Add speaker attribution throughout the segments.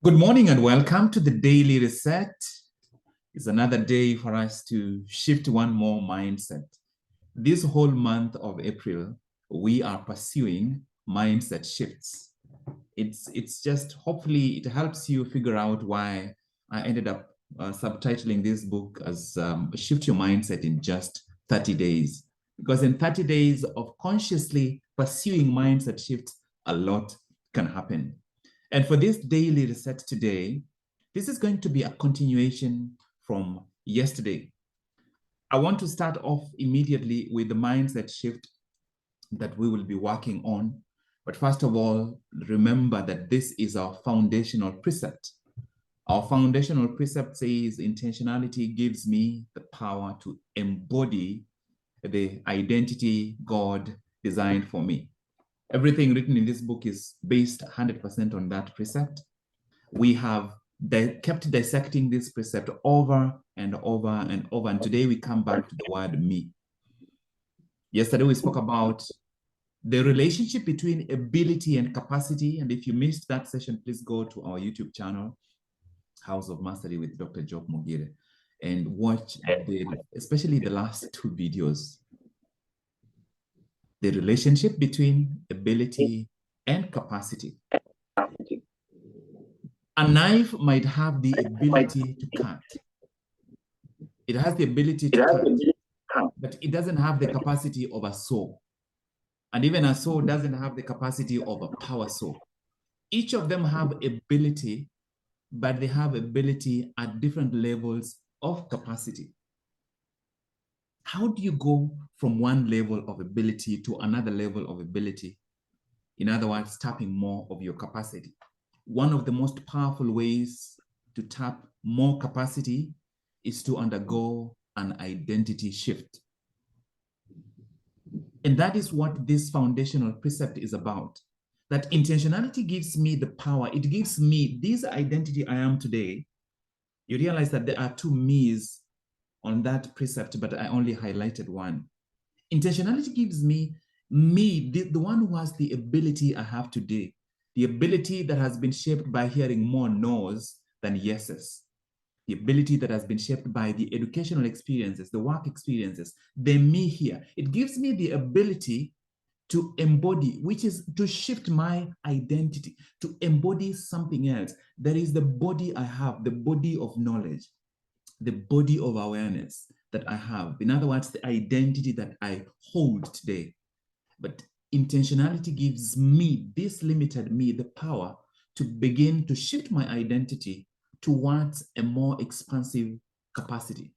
Speaker 1: Good morning and welcome to the Daily Reset. It's another day for us to shift one more mindset. This whole month of April, we are pursuing mindset shifts. It's just, hopefully it helps you figure out why I ended up subtitling this book as Shift Your Mindset in Just 30 Days. Because in 30 days of consciously pursuing mindset shifts, a lot can happen. And for this daily reset today, this is going to be a continuation from yesterday. I want to start off immediately with the mindset shift that we will be working on. But first of all, remember that this is our foundational precept. Our foundational precept says intentionality gives me the power to embody the identity God designed for me. Everything written in this book is based 100% on that precept. We have kept dissecting this precept over and over and over. And today we come back to the word me. Yesterday we spoke about the relationship between ability and capacity. And if you missed that session, please go to our YouTube channel, House of Mastery with Dr. Job Mogire, and watch especially the last two videos. The relationship between ability and capacity. A knife might have the ability to cut. It has the ability to cut, but it doesn't have the capacity of a saw. And even a saw doesn't have the capacity of a power saw. Each of them have ability, but they have ability at different levels of capacity. How do you go from one level of ability to another level of ability? In other words, tapping more of your capacity. One of the most powerful ways to tap more capacity is to undergo an identity shift. And that is what this foundational precept is about. That intentionality gives me the power. It gives me this identity I am today. You realize that there are two me's on that precept, but I only highlighted one. Intentionality gives me, the one who has the ability I have today, the ability that has been shaped by hearing more no's than yeses, the ability that has been shaped by the educational experiences, the work experiences, the me here. It gives me the ability to embody, which is to shift my identity, to embody something else. There is the body I have, the body of knowledge, the body of awareness that I have. In other words, the identity that I hold today. But intentionality gives me, this limited me, the power to begin to shift my identity towards a more expansive capacity,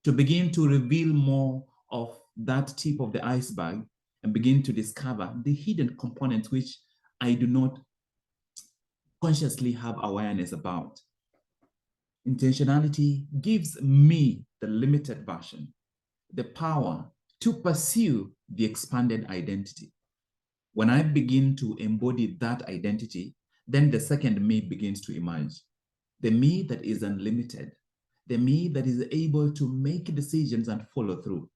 Speaker 1: to begin to reveal more of that tip of the iceberg and begin to discover the hidden components which I do not consciously have awareness about. Intentionality gives me, the limited version, the power to pursue the expanded identity. When I begin to embody that identity, then the second me begins to emerge. The me that is unlimited, the me that is able to make decisions and follow through,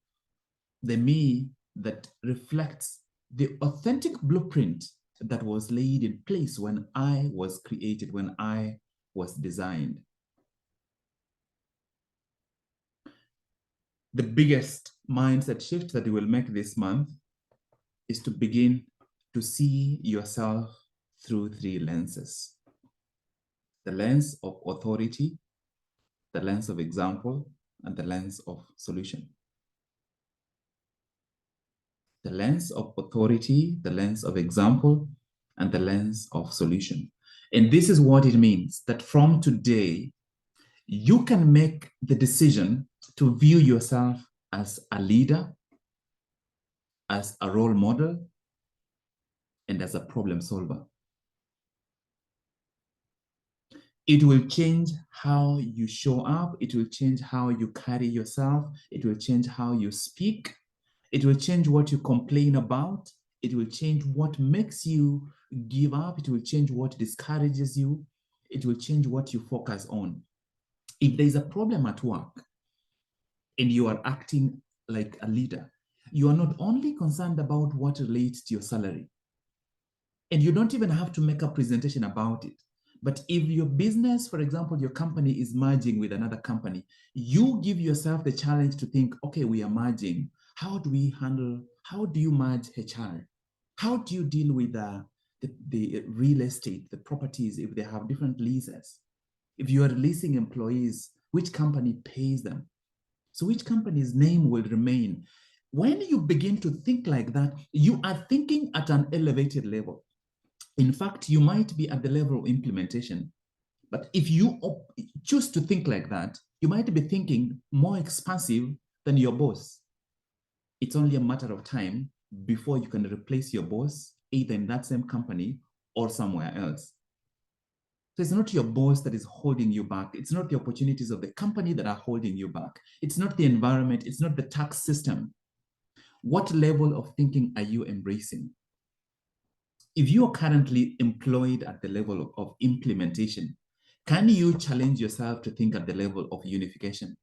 Speaker 1: the me that reflects the authentic blueprint that was laid in place when I was created, when I was designed. The biggest mindset shift that you will make this month is to begin to see yourself through three lenses: the lens of authority, the lens of example, and the lens of solution. The lens of authority, the lens of example, and the lens of solution. And this is what it means, that from today, you can make the decision to view yourself as a leader, as a role model, and as a problem solver. It will change how you show up. It will change how you carry yourself. It will change how you speak. It will change what you complain about. It will change what makes you give up. It will change what discourages you. It will change what you focus on. If there's a problem at work and you are acting like a leader, you are not only concerned about what relates to your salary And you don't even have to make a presentation about it. But if your business, for example, your company is merging with another company, you give yourself the challenge to think, okay, we are merging. How do you merge HR? How do you deal with the real estate, the properties, if they have different leases? If you are leasing employees, which company pays them? So which company's name will remain? When you begin to think like that, you are thinking at an elevated level. In fact, you might be at the level of implementation. But if you choose to think like that, you might be thinking more expansive than your boss. It's only a matter of time before you can replace your boss, either in that same company or somewhere else. So it's not your boss that is holding you back. It's not the opportunities of the company that are holding you back. It's not the environment. It's not the tax system. What level of thinking are you embracing? If you are currently employed at the level of implementation, can you challenge yourself to think at the level of unification?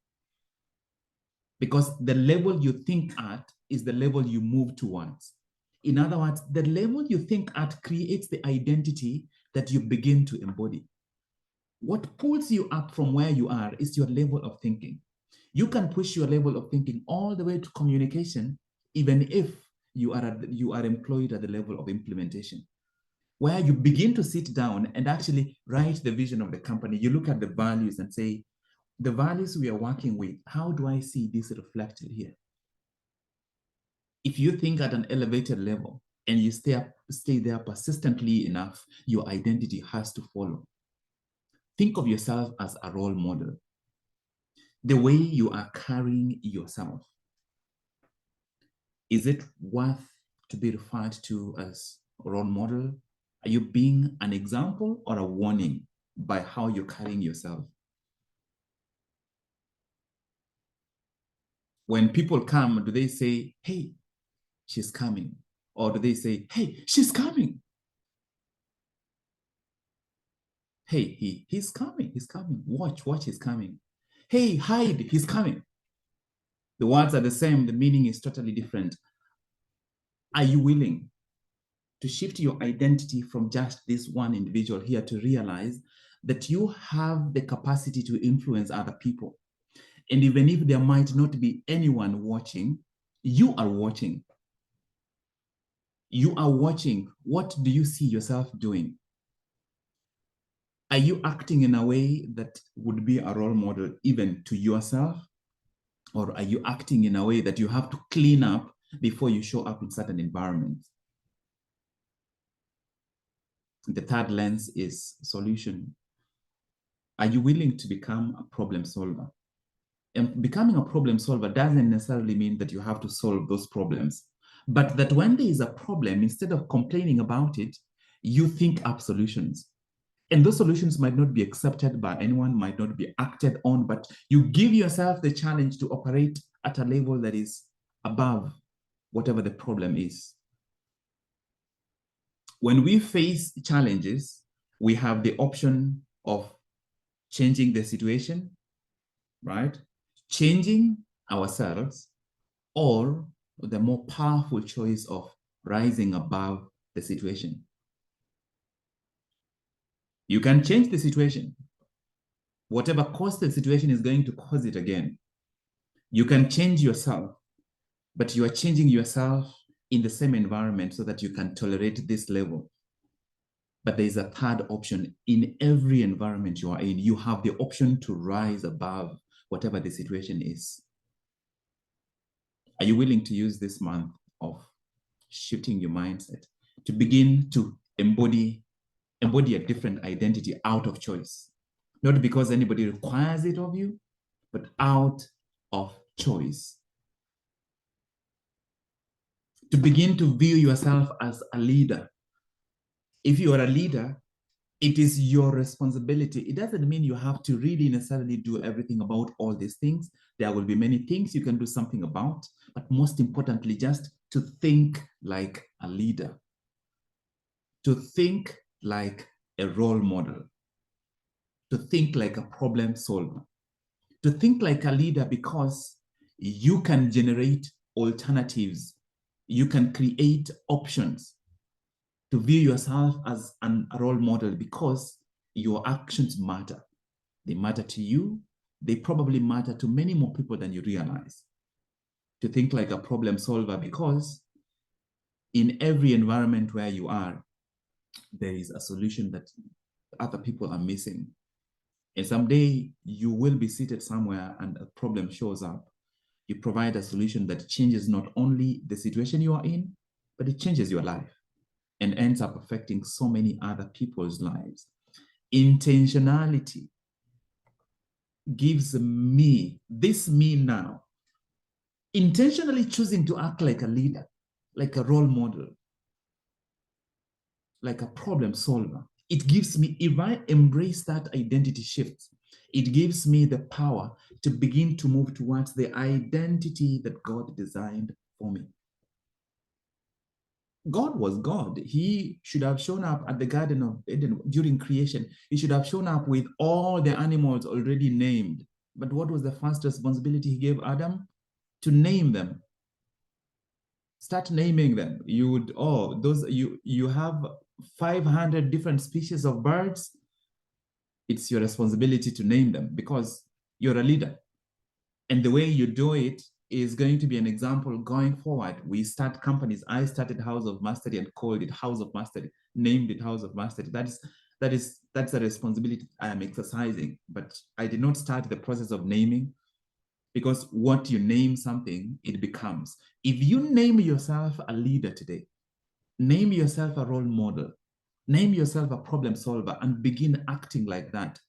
Speaker 1: Because the level you think at is the level you move towards. In other words, the level you think at creates the identity that you begin to embody. What pulls you up from where you are is your level of thinking. You can push your level of thinking all the way to communication, even if you are employed at the level of implementation, where you begin to sit down and actually write the vision of the company. You look at the values and say, the values we are working with, how do I see this reflected here? If you think at an elevated level and you stay there persistently enough, your identity has to follow. Think of yourself as a role model. The way you are carrying yourself, is it worth to be referred to as a role model? Are you being an example or a warning by how you're carrying yourself? When people come, do they say, hey, she's coming? Or do they say, hey, she's coming? Hey, he's coming, he's coming. Watch, he's coming. Hey, hide, he's coming. The words are the same, the meaning is totally different. Are you willing to shift your identity from just this one individual here to realize that you have the capacity to influence other people? And even if there might not be anyone watching, you are watching. You are watching. What do you see yourself doing? Are you acting in a way that would be a role model even to yourself? Or are you acting in a way that you have to clean up before you show up in certain environments? The third lens is solution. Are you willing to become a problem solver? And becoming a problem solver doesn't necessarily mean that you have to solve those problems, but that when there is a problem, instead of complaining about it, you think up solutions. And those solutions might not be accepted by anyone, might not be acted on, but you give yourself the challenge to operate at a level that is above whatever the problem is. When we face challenges, we have the option of changing the situation, right? Changing ourselves, or the more powerful choice of rising above the situation. You can change the situation. Whatever caused the situation is going to cause it again. You can change yourself, but you are changing yourself in the same environment so that you can tolerate this level. But there is a third option. In every environment you are in, you have the option to rise above whatever the situation is. Are you willing to use this month of shifting your mindset to begin to embody a different identity out of choice? Not because anybody requires it of you, but out of choice. To begin to view yourself as a leader. If you are a leader, it is your responsibility. It doesn't mean you have to really necessarily do everything about all these things. There will be many things you can do something about, but most importantly, just to think like a leader, to think like a role model, to think like a problem solver, to think like a leader, because you can generate alternatives, you can create options. to view yourself as a role model because your actions matter. They matter to you. They probably matter to many more people than you realize. To think like a problem solver because in every environment where you are, there is a solution that other people are missing. And someday you will be seated somewhere and a problem shows up. You provide a solution that changes not only the situation you are in, but it changes your life and ends up affecting so many other people's lives. Intentionality gives me, this me now, intentionally choosing to act like a leader, like a role model, like a problem solver. It gives me, if I embrace that identity shift, it gives me the power to begin to move towards the identity that God designed for me. God was God. He should have shown up at the Garden of Eden during creation. He should have shown up with all the animals already named. But what was the first responsibility he gave Adam? To name them. Start naming them. You would, oh, those, you have 500 different species of birds. It's your responsibility to name them because you're a leader. And the way you do it is going to be an example going forward. We start companies. I started House of Mastery and called it House of Mastery, named it House of Mastery. That's a responsibility I am exercising. But I did not start the process of naming because what you name something, it becomes. If you name yourself a leader today, name yourself a role model, name yourself a problem solver, and begin acting like that,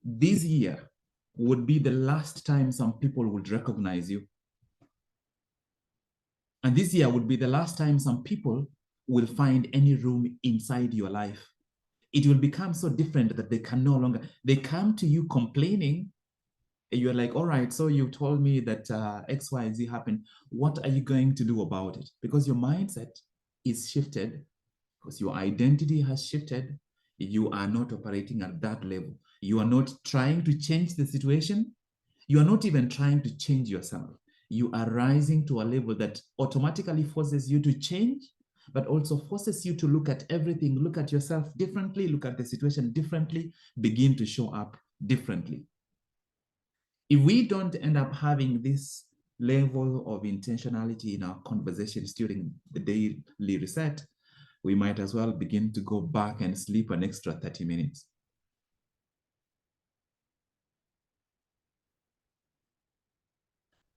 Speaker 1: this year would be the last time some people would recognize you. And this year would be the last time some people will find any room inside your life. It will become so different that they can no longer, they come to you complaining. You're like, all right, so you told me that X, Y, Z happened. What are you going to do about it? Because your mindset is shifted, because your identity has shifted. You are not operating at that level. You are not trying to change the situation. You are not even trying to change yourself. You are rising to a level that automatically forces you to change, but also forces you to look at everything, look at yourself differently, look at the situation differently, begin to show up differently. If we don't end up having this level of intentionality in our conversations during the daily reset, we might as well begin to go back and sleep an extra 30 minutes.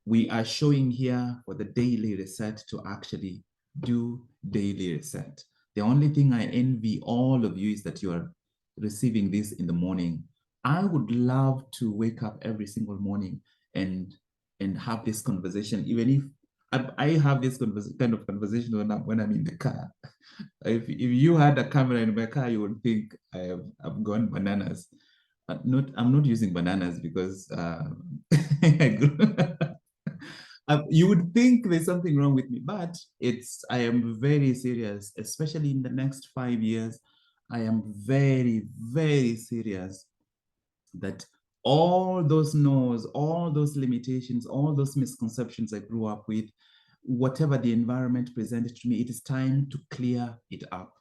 Speaker 1: We are showing here for the daily reset to actually do daily reset. The only thing I envy all of you is that you are receiving this in the morning. I would love to wake up every single morning and have this conversation, even if I have this kind of conversation when I'm in the car. If you had a camera in my car, you would think I've gone bananas. I'm not using bananas because you would think there's something wrong with me, but I am very serious, especially in the next 5 years. I am very, very serious that all those no's, all those limitations, all those misconceptions I grew up with, whatever the environment presented to me, it is time to clear it up.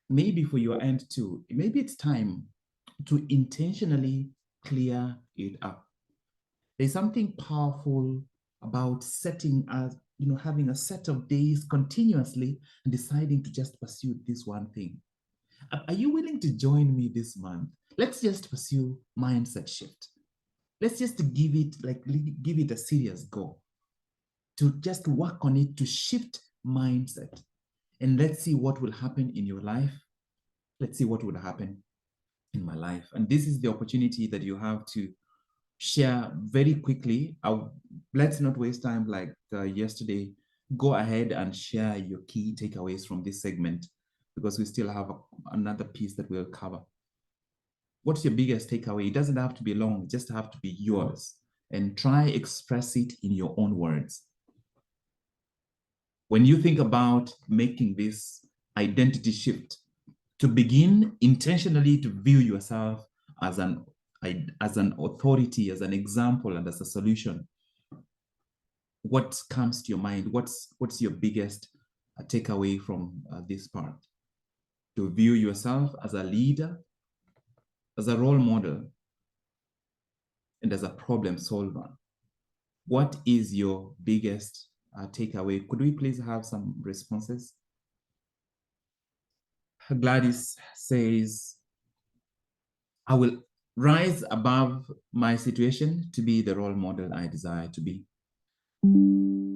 Speaker 1: Maybe for your end too, maybe it's time to intentionally clear it up. There's something powerful about having a set of days continuously and deciding to just pursue this one thing. Are you willing to join me this month? Let's just pursue mindset shift. Let's just give it a serious go to just work on it, to shift mindset. And let's see what will happen in your life. Let's see what will happen in my life. And this is the opportunity that you have to share very quickly. Let's not waste time like yesterday. Go ahead and share your key takeaways from this segment because we still have another piece that we'll cover. What's your biggest takeaway? It doesn't have to be long, it just have to be yours. And try express it in your own words. When you think about making this identity shift, to begin intentionally to view yourself as an authority, as an example, and as a solution, what comes to your mind? What's your biggest take away from this part? To view yourself as a leader, as a role model, and as a problem solver. What is your biggest takeaway? Could we please have some responses? Gladys says, I will rise above my situation to be the role model I desire to be.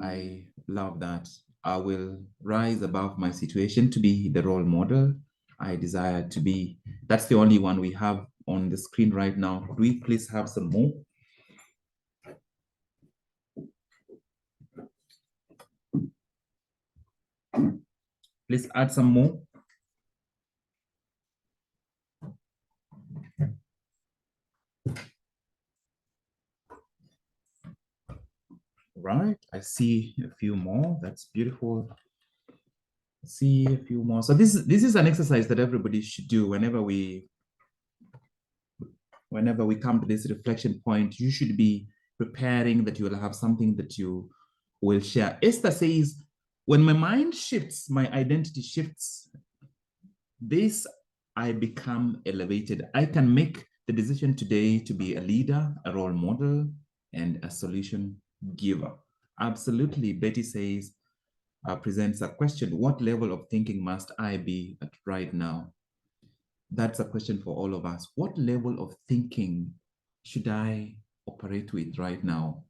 Speaker 1: I love that. I will rise above my situation to be the role model I desire to be. That's the only one we have on the screen right now. Could we please have some more? Please add some more. Right, I see a few more. That's beautiful. See a few more. So this is an exercise that everybody should do whenever we come to this reflection point. You should be preparing that you will have something that you will share. Esther says, when my mind shifts, my identity shifts. This, I become elevated. I can make the decision today to be a leader, a role model, and a solution giver. Absolutely. Betty says, presents a question, what level of thinking must I be at right now? That's a question for all of us. What level of thinking should I operate with right now?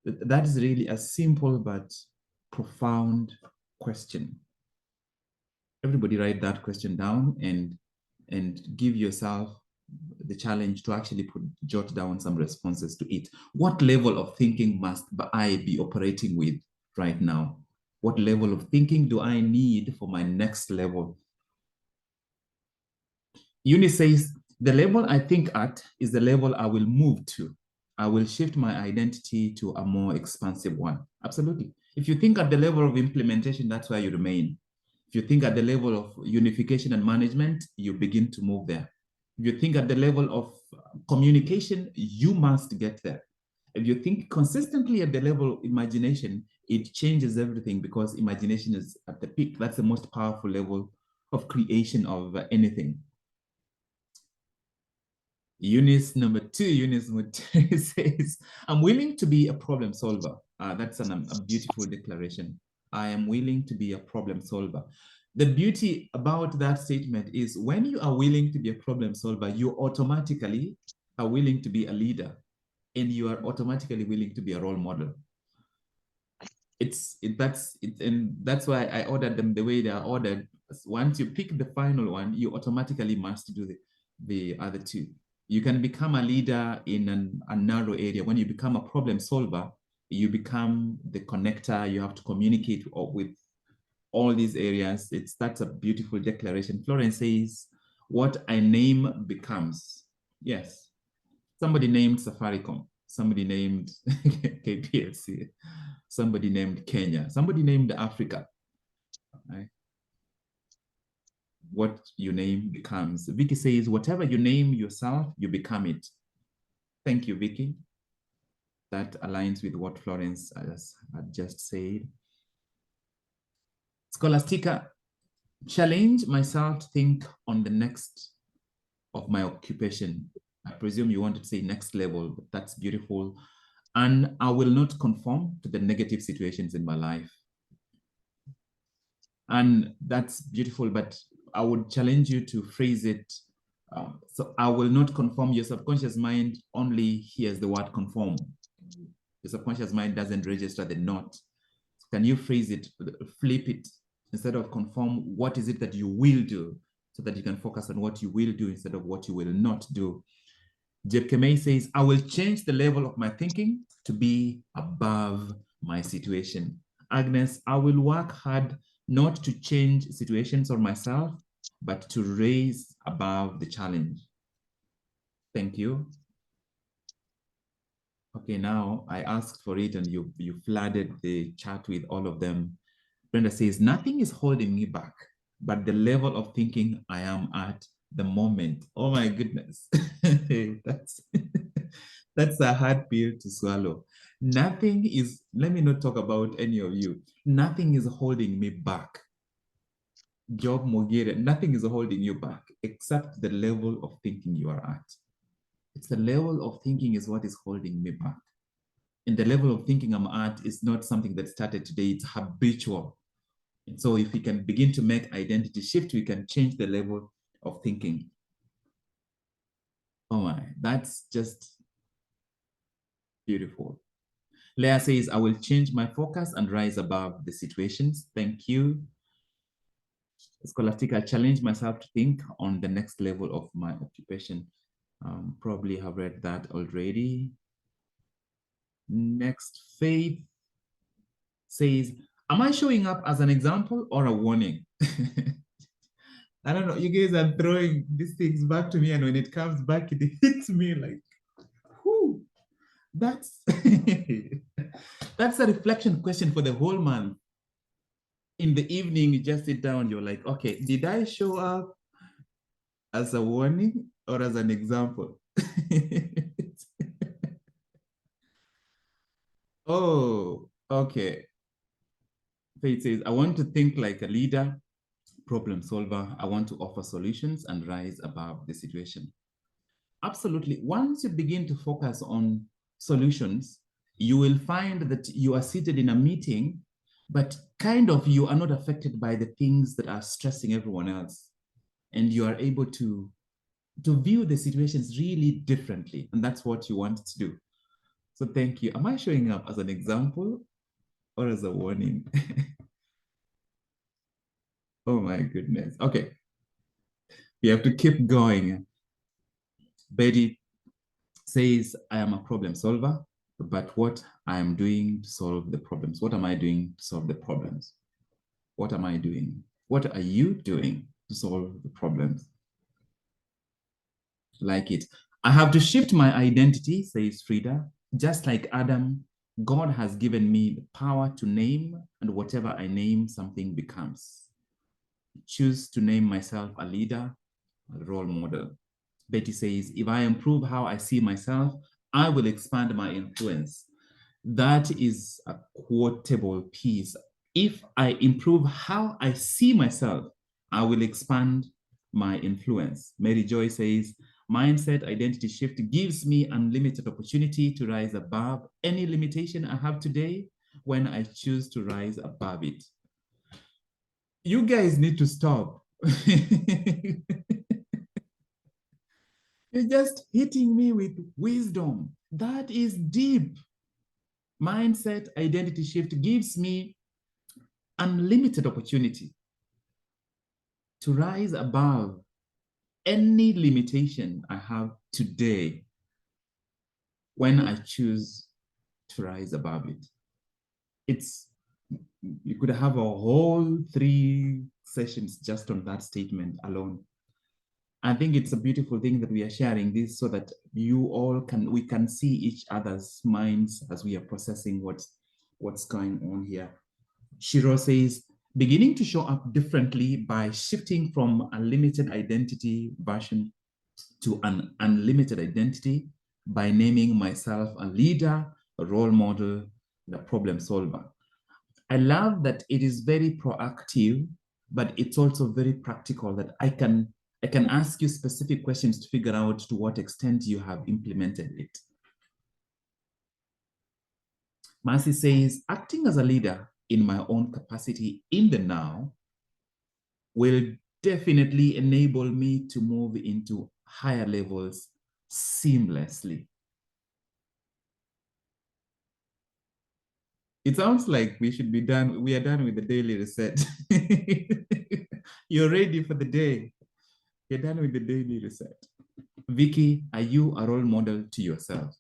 Speaker 1: That is really a simple but profound question. Everybody write that question down and give yourself the challenge to actually jot down some responses to it. What level of thinking must I be operating with right now? What level of thinking do I need for my next level? Eunice says, the level I think at is the level I will move to. I will shift my identity to a more expansive one. Absolutely. If you think at the level of implementation, that's where you remain. If you think at the level of unification and management, you begin to move there. If you think at the level of communication, you must get there. If you think consistently at the level of imagination, it changes everything because imagination is at the peak. That's the most powerful level of creation of anything. Eunice number two says, I'm willing to be a problem solver. That's a beautiful declaration. I am willing to be a problem solver. The beauty about that statement is when you are willing to be a problem solver, you automatically are willing to be a leader and you are automatically willing to be a role model. And that's why I ordered them the way they are ordered. Once you pick the final one, you automatically must do the other two. You can become a leader in a narrow area. When you become a problem solver, you become the connector. You have to communicate with all these areas. That's a beautiful declaration. Florence says, what I name becomes. Yes. Somebody named Safaricom. Somebody named KPLC. Somebody named Kenya. Somebody named Africa. Right? What you name becomes. Vicky says, whatever you name yourself, you become it. Thank you, Vicky. That aligns with what Florence had just said. Scholastica, challenge myself to think on the next of my occupation. I presume you wanted to say next level, but that's beautiful. And I will not conform to the negative situations in my life. And that's beautiful, but I would challenge you to phrase it. So I will not conform. Your subconscious mind only hears the word conform. Your subconscious mind doesn't register the not. Can you phrase it, flip it? Instead of conform, what is it that you will do so that you can focus on what you will do instead of what you will not do? Jeb Kemei says, I will change the level of my thinking to be above my situation. Agnes, I will work hard not to change situations or myself, but to raise above the challenge. Thank you. Okay, now I asked for it and you flooded the chat with all of them. Brenda says, nothing is holding me back, but the level of thinking I am at the moment. Oh my goodness. That's a hard pill to swallow. Nothing is, let me not talk about any of you. Nothing is holding me back. Job Mogire, nothing is holding you back except the level of thinking you are at. It's the level of thinking is what is holding me back. And the level of thinking I'm at is not something that started today, it's habitual. And so if we can begin to make identity shift, we can change the level of thinking. Oh my, that's just beautiful. Leah says, I will change my focus and rise above the situations. Thank you. Scholastic, I challenge myself to think on the next level of my occupation. Probably have read that already. Next, Faith says, am I showing up as an example or a warning? I don't know. You guys are throwing these things back to me, and when it comes back, it hits me like, whoo, that's that's a reflection question for the whole month. In the evening, you just sit down, you're like, okay, did I show up as a warning or as an example? Oh, okay. Faith says, I want to think like a leader, problem solver. I want to offer solutions and rise above the situation. Absolutely. Once you begin to focus on solutions, you will find that you are seated in a meeting, but kind of you are not affected by the things that are stressing everyone else. And you are able to view the situations really differently. And that's what you want to do. So thank you. Am I showing up as an example or as a warning? Oh my goodness. Okay. We have to keep going. Betty says, I am a problem solver, but what I am doing to solve the problems? What am I doing to solve the problems? What am I doing? What are you doing to solve the problems? Like it. I have to shift my identity, says Frida. Just like Adam, God has given me the power to name, and whatever I name, something becomes. Choose to name myself a leader, a role model. Betty says, if I improve how I see myself, I will expand my influence. That is a quotable piece. If I improve how I see myself, I will expand my influence. Mary Joy says, mindset identity shift gives me unlimited opportunity to rise above any limitation I have today when I choose to rise above it. You guys need to stop. You're just hitting me with wisdom. That is deep. Mindset identity shift gives me unlimited opportunity to rise above any limitation I have today when I choose to rise above it. It's, you could have a whole 3 sessions just on that statement alone. I think it's a beautiful thing that we are sharing this so that you all we can see each other's minds as we are processing what's going on here. Shiro says, beginning to show up differently by shifting from a limited identity version to an unlimited identity by naming myself a leader, a role model, and a problem solver. I love that it is very proactive, but it's also very practical that I can ask you specific questions to figure out to what extent you have implemented it. Marcy says, acting as a leader in my own capacity in the now will definitely enable me to move into higher levels seamlessly. It sounds like we should be done. We are done with the daily reset. You're ready for the day. You're done with the daily reset. Vicky, are you a role model to yourself?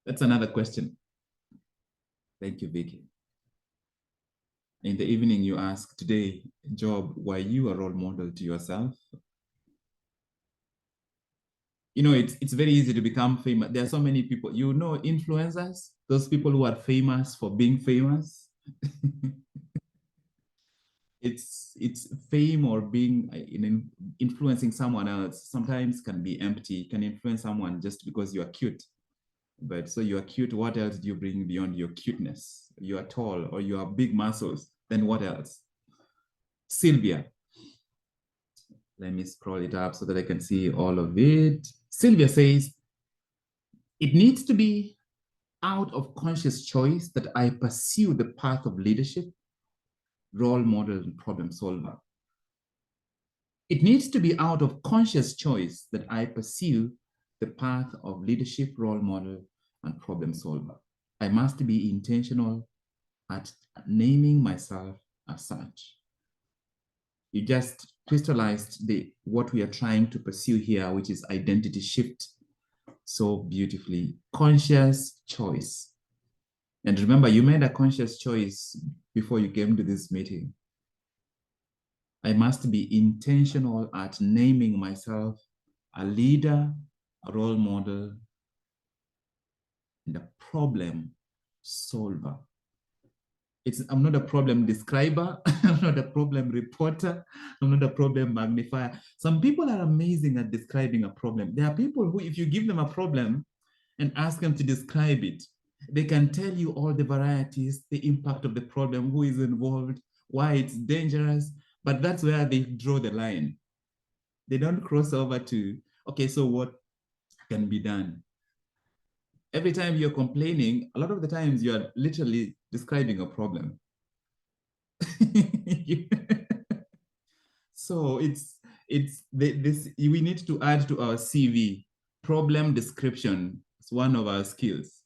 Speaker 1: That's another question. Thank you, Vicky. In the evening, you ask, today, Job, were you a role model to yourself? You know, it's very easy to become famous. There are so many people, you know, influencers, those people who are famous for being famous. It's fame or being influencing someone else sometimes can be empty, can influence someone just because you are cute. But so you are cute. What else do you bring beyond your cuteness? You are tall or you have big muscles. Then what else? Sylvia. Let me scroll it up so that I can see all of it. Sylvia says, it needs to be out of conscious choice that I pursue the path of leadership, role model, and problem solver. It needs to be out of conscious choice that I pursue the path of leadership, role model, and problem solver. I must be intentional at naming myself as such. You just crystallized what we are trying to pursue here, which is identity shift, so beautifully. Conscious choice. And remember, you made a conscious choice before you came to this meeting. I must be intentional at naming myself a leader, a role model, and a problem solver. I'm not a problem describer. I'm not a problem reporter. I'm not a problem magnifier. Some people are amazing at describing a problem. There are people who, if you give them a problem and ask them to describe it, they can tell you all the varieties, the impact of the problem, who is involved, why it's dangerous. But that's where they draw the line. They don't cross over to, okay, so what can be done? Every time you're complaining, a lot of the times you are literally describing a problem. So this we need to add to our CV. Problem description is one of our skills.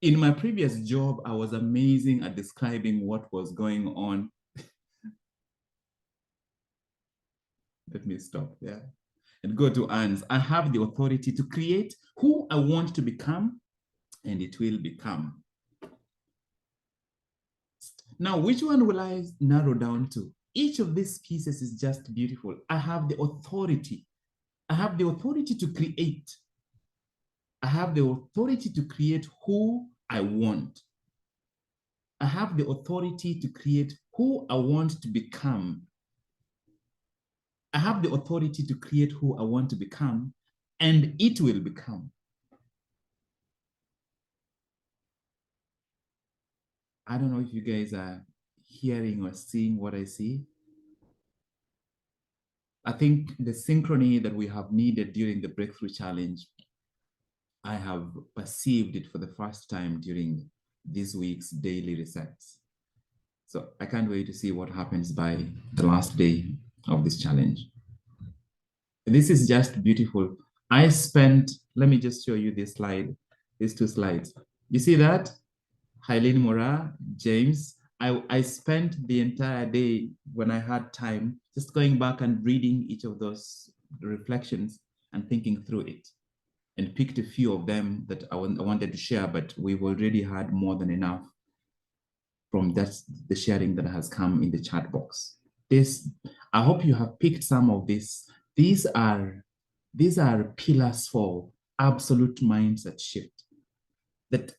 Speaker 1: In my previous job, I was amazing at describing what was going on. Let me stop there and go to Anne's. I have the authority to create who I want to become, and it will become. Now, which one will I narrow down to? Each of these pieces is just beautiful. I have the authority. I have the authority to create. I have the authority to create who I want. I have the authority to create who I want to become. I have the authority to create who I want to become, and it will become. I don't know if you guys are hearing or seeing what I see. I think the synchrony that we have needed during the Breakthrough Challenge, I have perceived it for the first time during this week's daily resets. So I can't wait to see what happens by the last day of this challenge. This is just beautiful. Let me just show you this slide, these two slides. You see that? Hailene Mora, James. I spent the entire day when I had time just going back and reading each of those reflections and thinking through it, and picked a few of them that I wanted to share, but we've already had more than enough from the sharing that has come in the chat box. I hope you have picked some of this. These are pillars for absolute mindset shift. That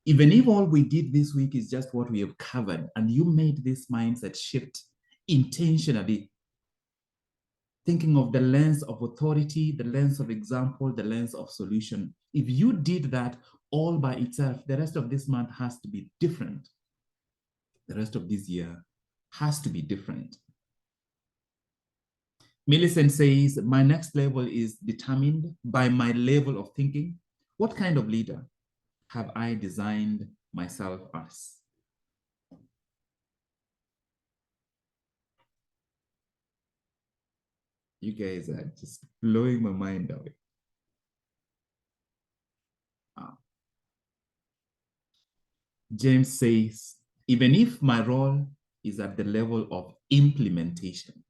Speaker 1: even if all we did this week is just what we have covered, and you made this mindset shift intentionally, thinking of the lens of authority, the lens of example, the lens of solution. If you did that all by itself, the rest of this month has to be different. The rest of this year has to be different. Millicent says, my next level is determined by my level of thinking. What kind of leader have I designed myself as? You guys are just blowing my mind away. James says, even if my role is at the level of implementation,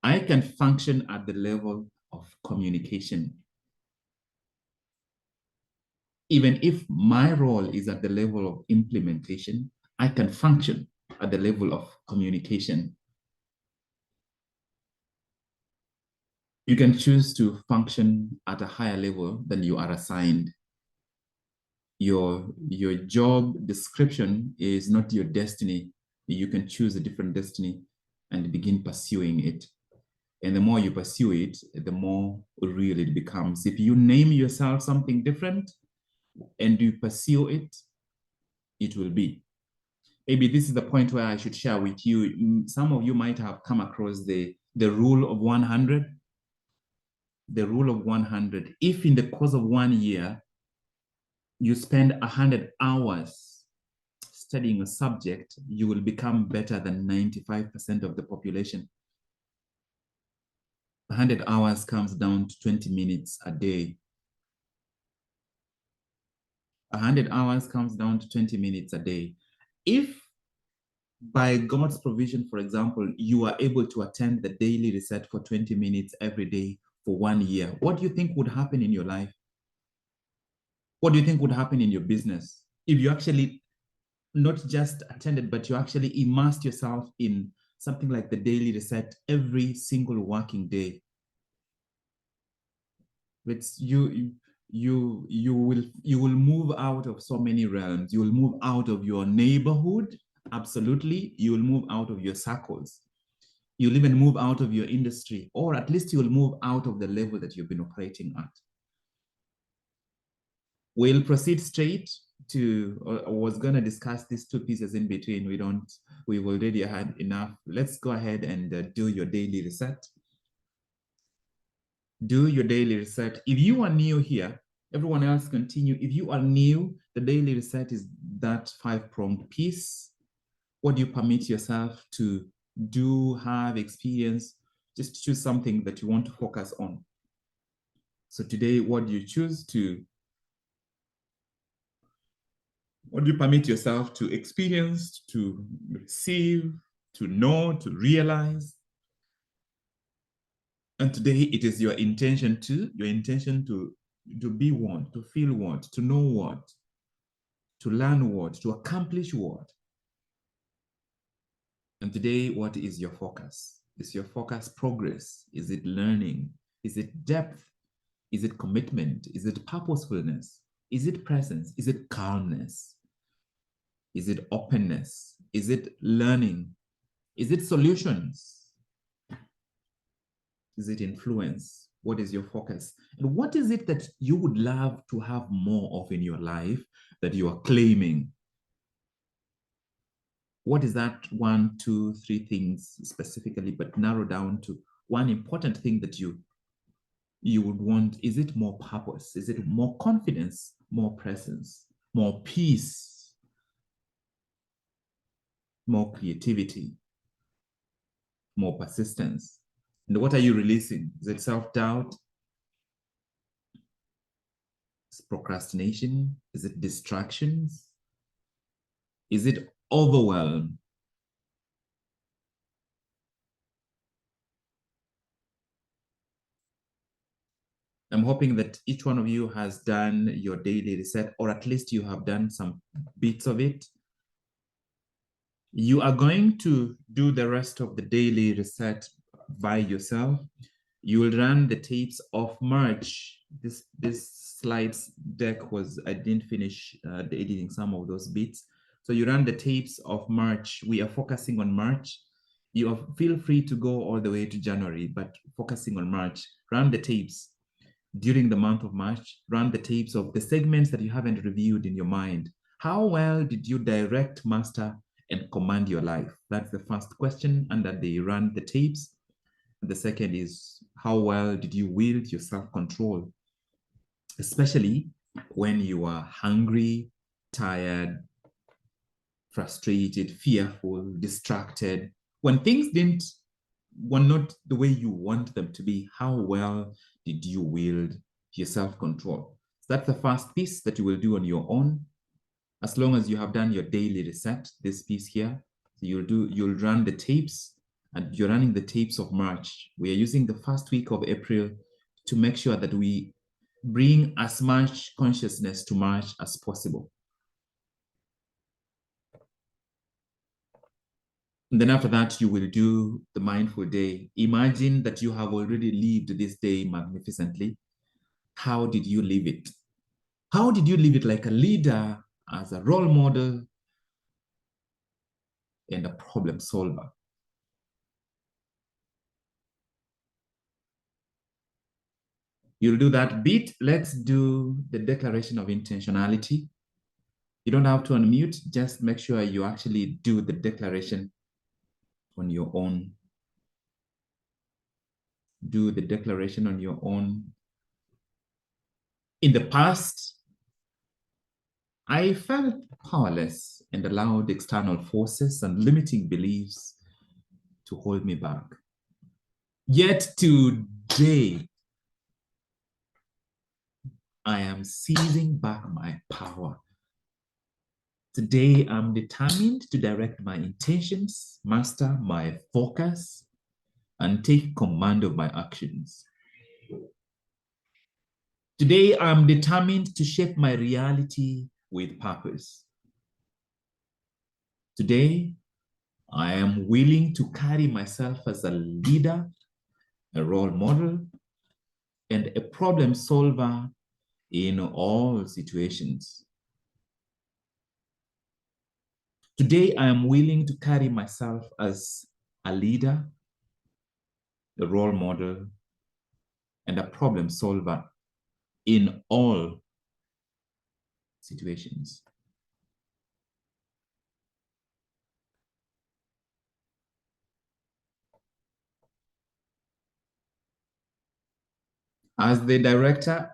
Speaker 1: I can function at the level of communication. Even if my role is at the level of implementation, I can function at the level of communication. You can choose to function at a higher level than you are assigned. Your job description is not your destiny. You can choose a different destiny and begin pursuing it. And the more you pursue it, the more real it becomes. If you name yourself something different, and you pursue it, it will be. Maybe this is the point where I should share with you. Some of you might have come across the rule of 100. The rule of 100. If in the course of 1 year, you spend 100 hours studying a subject, you will become better than 95% of the population. 100 hours comes down to 20 minutes a day. 100 hours comes down to 20 minutes a day. If by God's provision, for example, you are able to attend the daily reset for 20 minutes every day for 1 year, what do you think would happen in your life? What do you think would happen in your business if you actually not just attended, but you actually immersed yourself in something like the daily reset every single working day? It's you will move out of so many realms. You will move out of your neighborhood. Absolutely. You will move out of your circles. You'll even move out of your industry, or at least you'll move out of the level that you've been operating at. We'll proceed straight to, I was going to discuss these two pieces in between. We've already had enough. Let's go ahead and do your daily reset. Do your daily reset. If you are new here, everyone else continue. If you are new, the daily reset is that 5-pronged piece. What do you permit yourself to do, have, experience? Just choose something that you want to focus on. So today, what do you choose to, what do you permit yourself to experience, to receive, to know, to realize? And today it is your intention to be what, to feel what, to know what, to learn what, to accomplish what. And today, what is your focus? Is your focus progress? Is it learning? Is it depth? Is it commitment? Is it purposefulness? Is it presence? Is it calmness? Is it openness? Is it learning? Is it solutions? Is it influence? What is your focus? And what is it that you would love to have more of in your life that you are claiming? What is that 1, 2, 3 things specifically, but narrow down to one important thing that you would want? Is it more purpose? Is it more confidence, more presence, more peace, more creativity, more persistence? And what are you releasing? Is it self-doubt? Is it procrastination? Is it distractions? Is it overwhelm? I'm hoping that each one of you has done your daily reset, or at least you have done some bits of it. You are going to do the rest of the daily reset by yourself. You will run the tapes of March. This slides deck was, I didn't finish editing some of those bits. So you run the tapes of March. We are focusing on March. Feel free to go all the way to January, but focusing on March. Run the tapes during the month of March. Run the tapes of the segments that you haven't reviewed in your mind. How well did you direct, master, and command your life? That's the first question under the run the tapes. The second is, how well did you wield your self-control, especially when you are hungry, tired, frustrated, fearful, distracted, when things were not the way you want them to be? How well did you wield your self-control? So that's the first piece that you will do on your own. As long as you have done your daily reset, this piece here, so you'll run the tapes, and you're running the tapes of March. We are using the first week of April to make sure that we bring as much consciousness to March as possible. And then after that, you will do the mindful day. Imagine that you have already lived this day magnificently. How did you live it? How did you live it like a leader, as a role model, and a problem solver? You'll do that bit. Let's do the declaration of intentionality. You don't have to unmute. Just make sure you actually do the declaration on your own. Do the declaration on your own. In the past, I felt powerless and allowed external forces and limiting beliefs to hold me back. Yet today, I am seizing back my power. Today, I'm determined to direct my intentions, master my focus, and take command of my actions. Today, I'm determined to shape my reality with purpose. Today, I am willing to carry myself as a leader, a role model, and a problem solver in all situations. Today, I am willing to carry myself as a leader, a role model, and a problem solver in all situations. As the director,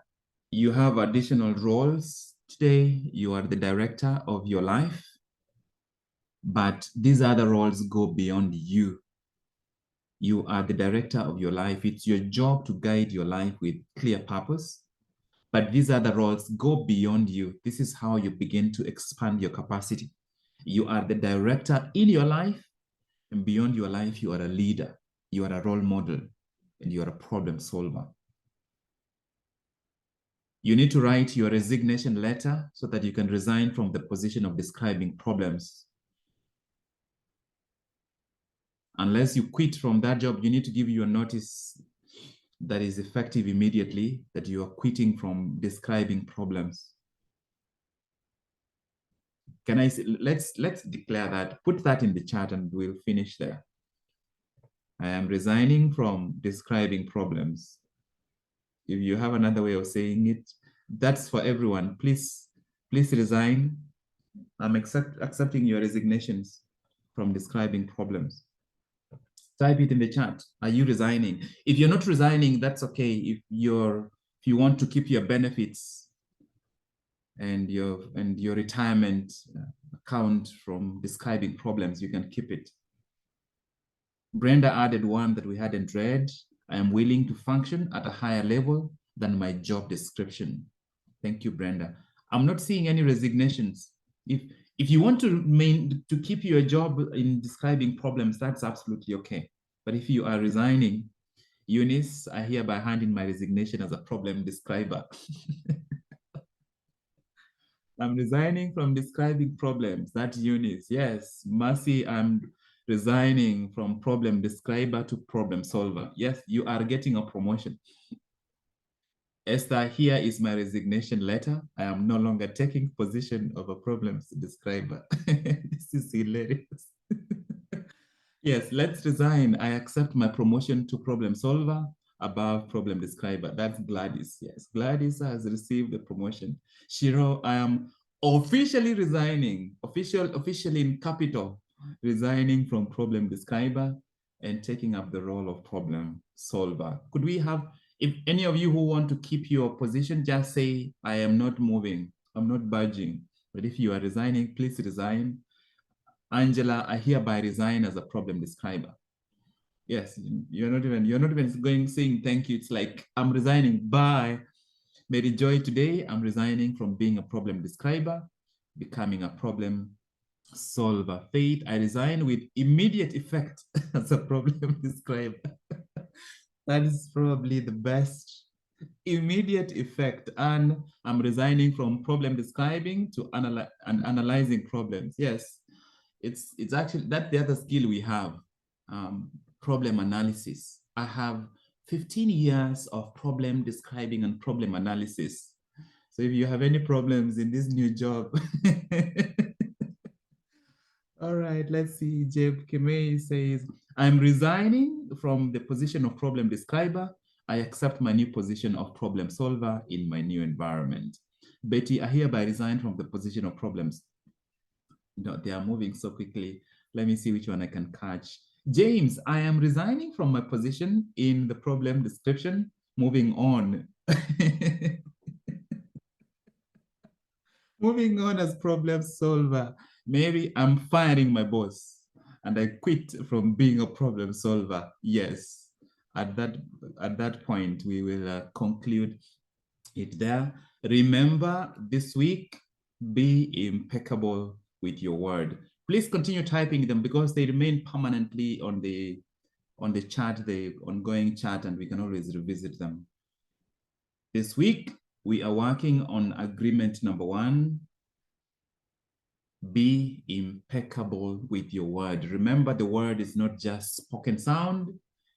Speaker 1: you have additional roles. Today, you are the director of your life, but these other roles go beyond you. You are the director of your life. It's your job to guide your life with clear purpose, but these other roles go beyond you. This is how you begin to expand your capacity. You are the director in your life, and beyond your life, you are a leader, you are a role model, and you are a problem solver. You need to write your resignation letter so that you can resign from the position of describing problems. Unless you quit from that job, you need to give your notice that is effective immediately, that you are quitting from describing problems. Can I say, let's declare that, put that in the chat and we'll finish there. I am resigning from describing problems. If you have another way of saying it, that's for everyone. Please resign. I'm accepting your resignations from describing problems. Type it in the chat. Are you resigning? If you're not resigning, that's okay. If you want to keep your benefits and your retirement account from describing problems, you can keep it. Brenda added one that we hadn't read. I am willing to function at a higher level than my job description. Thank you, Brenda. I'm not seeing any resignations. If you want to keep your job in describing problems, that's absolutely okay. But if you are resigning, Eunice, I hereby hand in my resignation as a problem describer. I'm resigning from describing problems. That's Eunice. Yes, Mercy, I'm resigning from problem describer to problem solver. Yes, you are getting a promotion. Esther, here is my resignation letter. I am no longer taking position of a problems describer. This is hilarious. Yes, let's resign. I accept my promotion to problem solver above problem describer. That's Gladys. Yes, Gladys has received the promotion. Shiro, I am officially resigning, officially in capital, resigning from problem describer and taking up the role of problem solver. Could we have, if any of you who want to keep your position, just say, I am not moving, I'm not budging. But if you are resigning, please resign. Angela, I hereby resign as a problem describer. Yes, you're not even going saying thank you. It's like, I'm resigning, bye. Mary Joy, today I'm resigning from being a problem describer, becoming a problem solver. Faith, I resign with immediate effect as a problem describer. That is probably the best immediate effect. And I'm resigning from problem describing to analyzing problems. Yes, it's actually, that's the other skill we have, problem analysis. I have 15 years of problem describing and problem analysis. So if you have any problems in this new job, all right, let's see. Jeb Kemei says, I'm resigning from the position of problem describer. I accept my new position of problem solver in my new environment. Betty, I hereby resign from the position of problems. No, they are moving so quickly. Let me see which one I can catch. James, I am resigning from my position in the problem description. Moving on. Moving on as problem solver. Mary, I'm firing my boss and I quit from being a problem solver. Yes, at that point, we will conclude it there. Remember this week, be impeccable with your word. Please continue typing them because they remain permanently on the chat, the ongoing chat, and we can always revisit them. This week, we are working on agreement number 1. Be impeccable with your word. Remember, the word is not just spoken sound,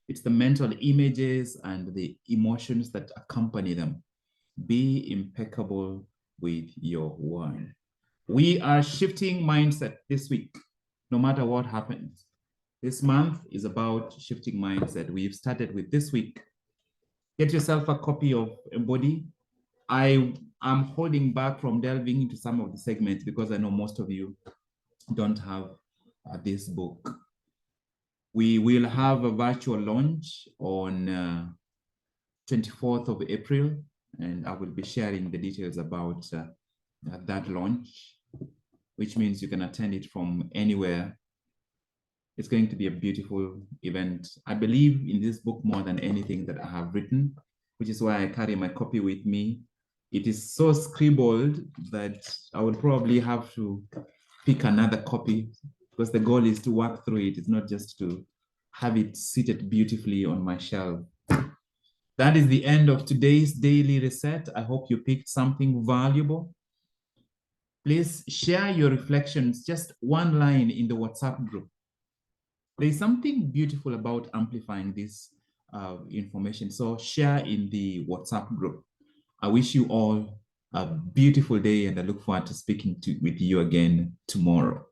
Speaker 1: it's the mental images and the emotions that accompany them. Be impeccable with your word. We are shifting mindset this week, no matter what happens. This month is about shifting mindset. We've started with this week. Get yourself a copy of Embody. I am holding back from delving into some of the segments because I know most of you don't have this book. We will have a virtual launch on 24th of April, and I will be sharing the details about that launch, which means you can attend it from anywhere. It's going to be a beautiful event. I believe in this book more than anything that I have written, which is why I carry my copy with me. It is so scribbled that I would probably have to pick another copy because the goal is to work through it. It's not just to have it seated beautifully on my shelf. That is the end of today's daily reset. I hope you picked something valuable. Please share your reflections, just one line in the WhatsApp group. There's something beautiful about amplifying this information. So share in the WhatsApp group. I wish you all a beautiful day and I look forward to speaking with you again tomorrow.